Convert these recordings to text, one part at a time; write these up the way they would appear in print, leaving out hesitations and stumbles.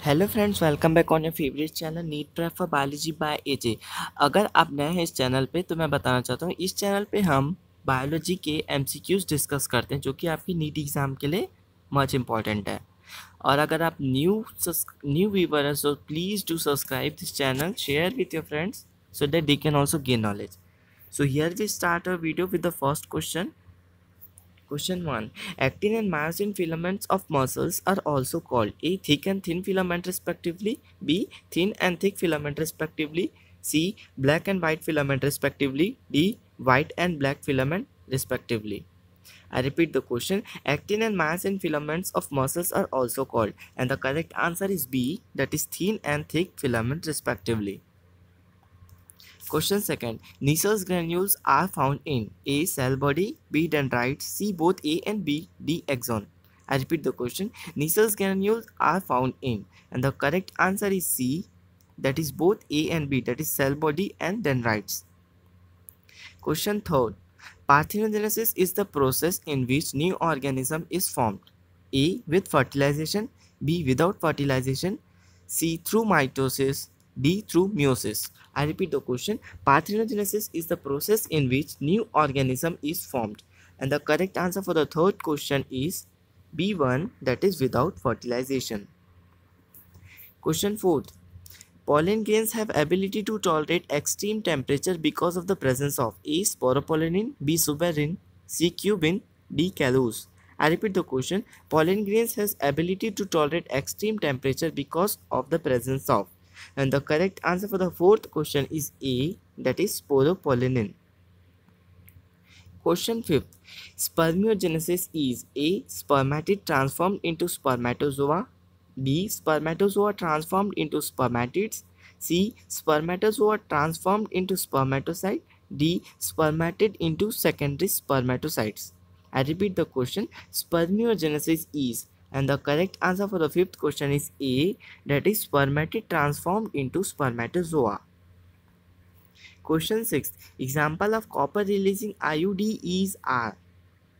Hello friends, welcome back on your favourite channel NEET prep for biology by AJ. अगर आप नए हैं इस चैनल पे तो मैं बताना चाहता हूँ, इस चैनल पे हम बायोलॉजी के एमसीक्यूज डिस्कस करते हैं जो कि आपकी नीट एग्ज़ाम के लिए मच इम्पॉर्टेंट है। और अगर आप न्यू व्यूवर हैं so please do subscribe this channel, share with your friends so that they can also gain knowledge. So here we start our video with the first question. Question 1. Actin and myosin filaments of muscles are also called A. Thick and thin filament respectively, B. Thin and thick filament respectively, C. Black and white filament respectively, D. White and black filament respectively. I repeat the question. Actin and myosin filaments of muscles are also called, and the correct answer is B, that is thin and thick filament respectively. Question second. Neisser's granules are found in A. Cell body, B. Dendrites, C. Both A and B, D. Axon. I repeat the question. Neisser's granules are found in, and the correct answer is C, that is both A and B, that is cell body and dendrites. Question third. Parthenogenesis is the process in which new organism is formed. A. With fertilization, B. Without fertilization, C. Through mitosis, D. Through meiosis. I repeat the question. Parthenogenesis is the process in which new organism is formed, and the correct answer for the third question is B1, that is without fertilization. Question 4. Pollen grains have ability to tolerate extreme temperature because of the presence of A. Sporopollenin, B. Suberin, C. Cumin, D. Callus. I repeat the question. Pollen grains has ability to tolerate extreme temperature because of the presence of. And the correct answer for the fourth question is A, that is sporopollenin. Question 5. Spermiogenesis is A. Spermatid transformed into spermatozoa, B. Spermatozoa transformed into spermatids, C. Spermatozoa transformed into spermatocyte, D. Spermatid into secondary spermatocytes. I repeat the question. Spermiogenesis is, and the correct answer for the fifth question is A, that is spermatid transformed into spermatozoa. Question 6. Example of copper releasing IUDs are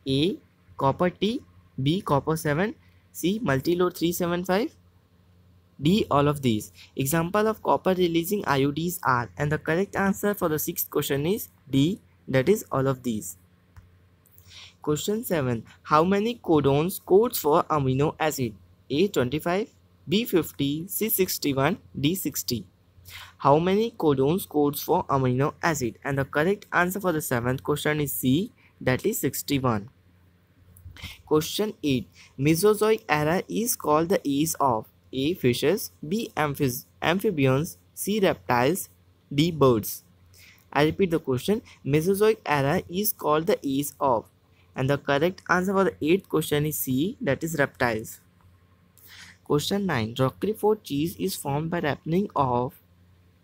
A. Copper T, B. Copper 7, C. Multiload 375, D. All of these. Example of copper releasing IUDs are, and the correct answer for the sixth question is D, that is all of these. Question 7. How many codons codes for amino acid? A. 25, B. 50, C. 61, D. 60. How many codons codes for amino acid? And the correct answer for the seventh question is C, that is 61. Question 8. Mesozoic era is called the age of A. Fishes, B. Amphibians, C. Reptiles, D. Birds. I repeat the question. Mesozoic era is called the age of, and the correct answer for the eighth question is C, that is reptiles. Question 9. Roquefort cheese is formed by ripening of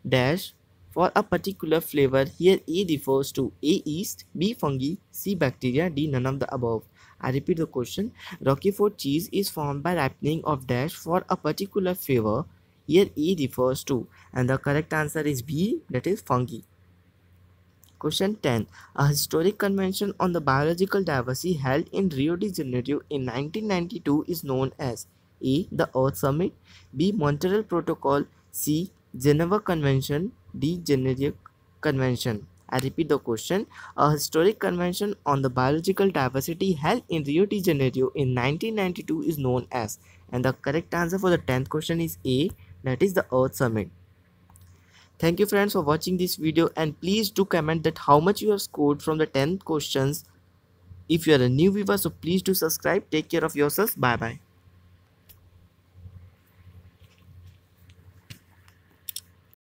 dash for a particular flavor. Here A refers to A. Yeast, B. Fungi, C. Bacteria, D. None of the above. I repeat the question. Roquefort cheese is formed by ripening of dash for a particular flavor. Here A refers to, and the correct answer is B, that is fungi. Question 10. A historic convention on the biological diversity held in Rio de Janeiro in 1992 is known as A. The Earth Summit, B. Montreal Protocol, C. Geneva Convention, D. Generic Convention. I repeat the question. A historic convention on the biological diversity held in Rio de Janeiro in 1992 is known as, and the correct answer for the 10th question is A, that is the Earth Summit. Thank you friends for watching this video, and please do comment that how much you have scored from the 10 questions. If you are a new viewer, so please do subscribe. Take care of yourselves. Bye bye.